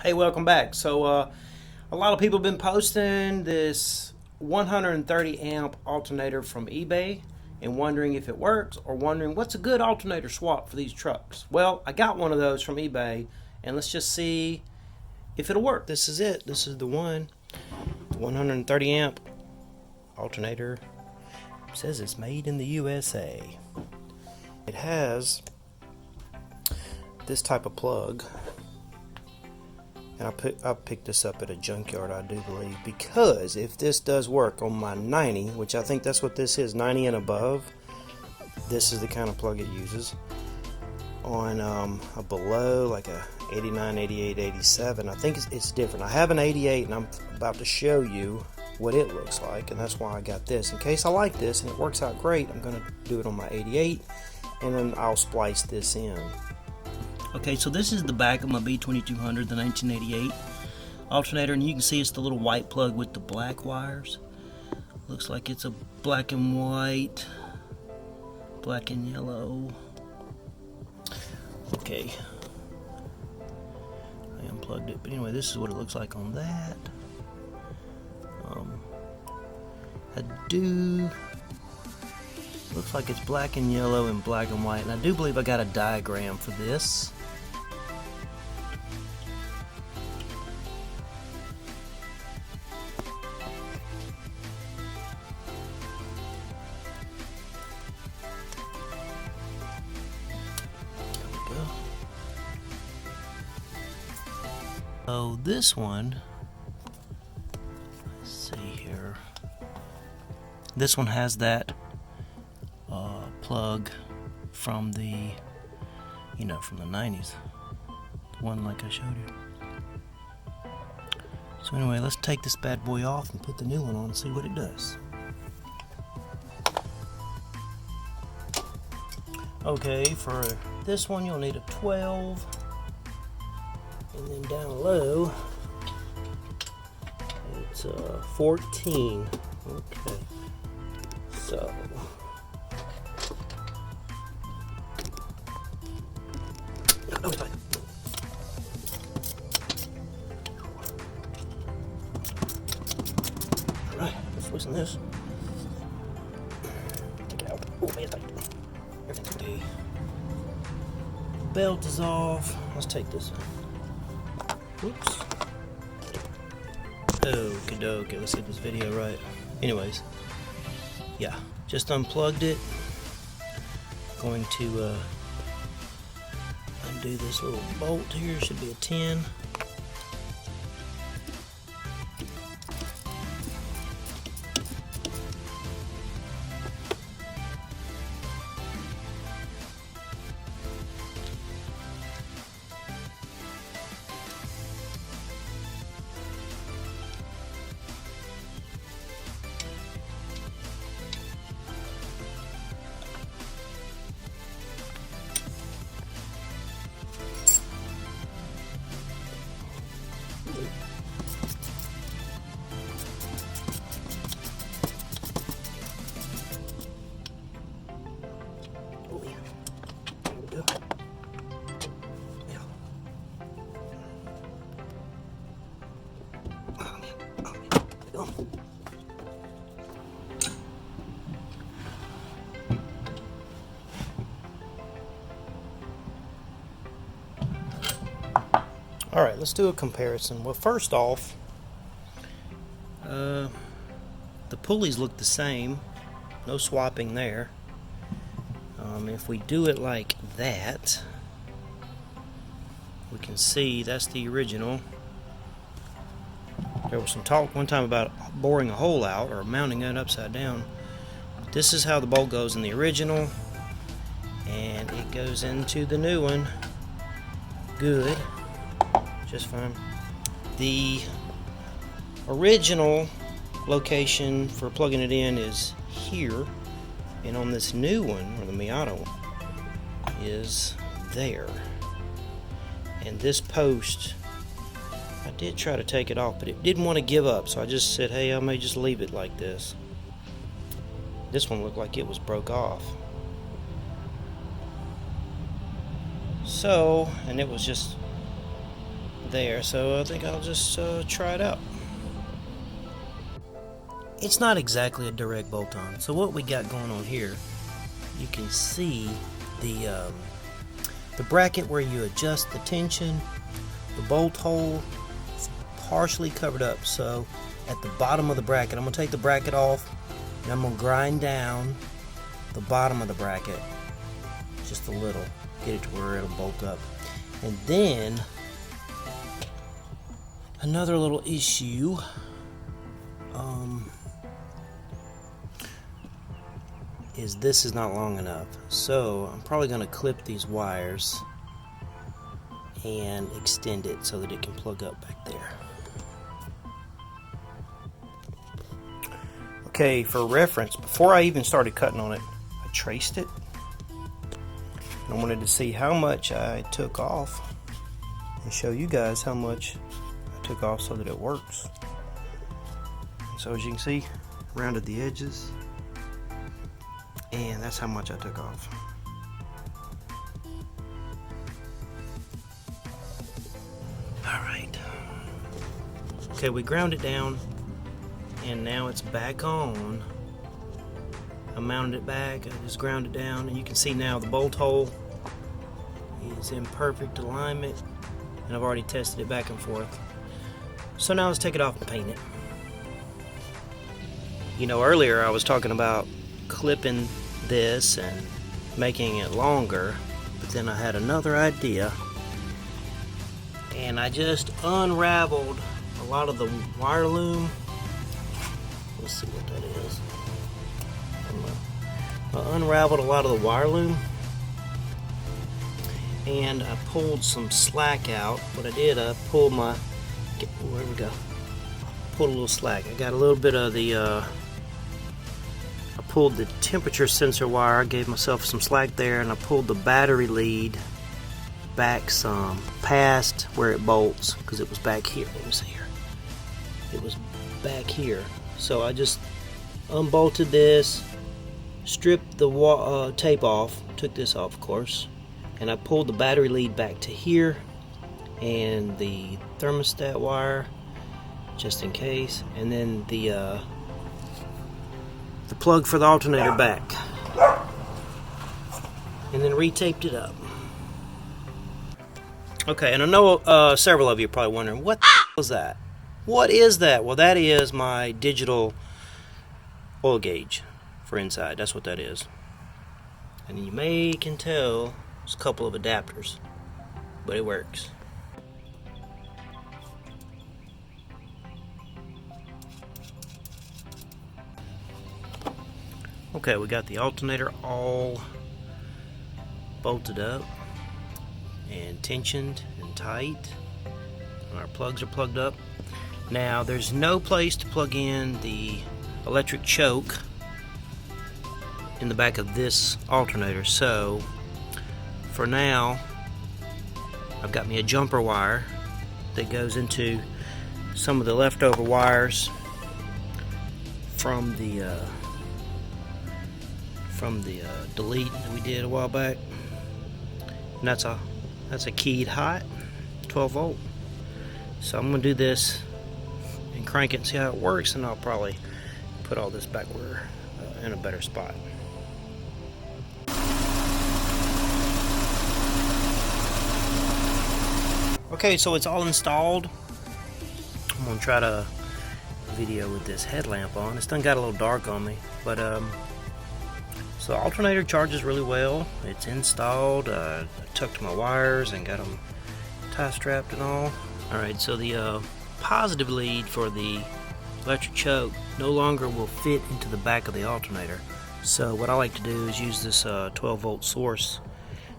Hey, welcome back. A lot of people have been posting this 130 amp alternator from eBay and wondering if it works or wondering what's a good alternator swap for these trucks. Well, I got one of those from eBay and let's just see if it'll work. This is it. This is the one. 130 amp alternator. It says it's made in the USA. It has this type of plug. And I picked this up at a junkyard, I do believe, because if this does work on my 90, which I think that's what this is, 90 and above, this is the kind of plug it uses. On a below, like a 89, 88, 87, I think it's different. I have an 88 and I'm about to show you what it looks like, and that's why I got this. In case I like this and it works out great, I'm going to do it on my 88 and then I'll splice this in. Okay, so this is the back of my B2200, the 1988 alternator, and you can see it's the little white plug with the black wires. Looks like it's a black and white, black and yellow. Okay, I unplugged it, but anyway, this is what it looks like on that. Looks like it's black and yellow and black and white, and I do believe I got a diagram for this. So this one, let's see here. This one has that plug from the, from the 90s. The one like I showed you. So anyway, let's take this bad boy off and put the new one on and see what it does. Okay, for this one you'll need a 12. And then down low, it's 14. Okay, so no, it's fine. All right, let's loosen this. Take it out. Oh man, it's tight. Everything's okay. Belt is off. Let's take this one. Oops. Okie dokie, let's get this video right. Anyways, yeah, just unplugged it. Going to undo this little bolt here, should be a 10. Alright, let's do a comparison. Well, first off, the pulleys look the same. No swapping there. If we do it like that, we can see that's the original. There was some talk one time about boring a hole out or mounting it upside down. This is how the bolt goes in the original, and it goes into the new one. Good. Just fine. The original location for plugging it in is here, and on this new one, or the Miata one, is there. And this post, I did try to take it off, but it didn't want to give up, so I just said, hey, I may just leave it like this. This one looked like it was broke off. So, and it was just there, so I think I'll just try it out. It's not exactly a direct bolt-on, so what we got going on here, you can see the bracket where you adjust the tension. The bolt hole is partially covered up, so at the bottom of the bracket, I'm going to take the bracket off and I'm going to grind down the bottom of the bracket just a little, get it to where it'll bolt up. And then another little issue, is this is not long enough, so I'm probably going to clip these wires and extend it so that it can plug up back there. Okay, for reference, before I even started cutting on it, I traced it. I wanted to see how much I took off and show you guys how much I took off so that it works. So as you can see, rounded the edges, and that's how much I took off. Alright. Okay, we ground it down, and now it's back on. I mounted it back, I just ground it down, and you can see now the bolt hole is in perfect alignment, and I've already tested it back and forth. So now let's take it off and paint it. You know, earlier I was talking about clipping this and making it longer, but then I had another idea, and I just unraveled a lot of the wire loom. Let's see what that is. I unraveled a lot of the wire loom, and I pulled some slack out. What I did, I pulled my, where we go, pulled a little slack. I got a little bit of the I pulled the temperature sensor wire, I gave myself some slack there, and I pulled the battery lead back some past where it bolts, because it was back here. Let me see here. It was back here. So I just unbolted this, stripped the tape off, took this off of course, and I pulled the battery lead back to here, and the thermostat wire just in case, and then the plug for the alternator back, and then retaped it up. Okay, and I know several of you are probably wondering, what the was that? What is that? Well, that is my digital oil gauge for inside. That's what that is. And you can tell there's a couple of adapters, but it works. Okay, we got the alternator all bolted up and tensioned and tight. Our plugs are plugged up. Now there's no place to plug in the electric choke in the back of this alternator, so for now I've got me a jumper wire that goes into some of the leftover wires from the delete that we did a while back, and that's a keyed hot 12 volt. So I'm gonna do this and crank it and see how it works, and I'll probably put all this back where in a better spot. Okay, so it's all installed. I'm gonna try to video with this headlamp on. It's done got a little dark on me, but so the alternator charges really well. It's installed. I tucked my wires and got them tie strapped and all. Alright, so the positive lead for the electric choke no longer will fit into the back of the alternator. So what I like to do is use this 12 volt source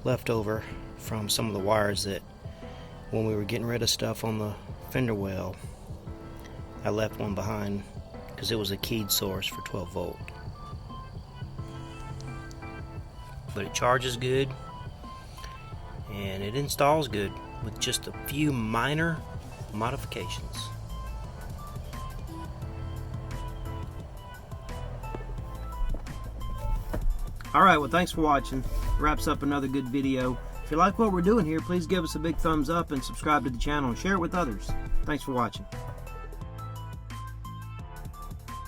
left over from some of the wires that when we were getting rid of stuff on the fender well, I left one behind because it was a keyed source for 12 volt. But it charges good and it installs good with just a few minor modifications. Alright, well thanks for watching. Wraps up another good video. If you like what we're doing here, please give us a big thumbs up and subscribe to the channel and share it with others. Thanks for watching.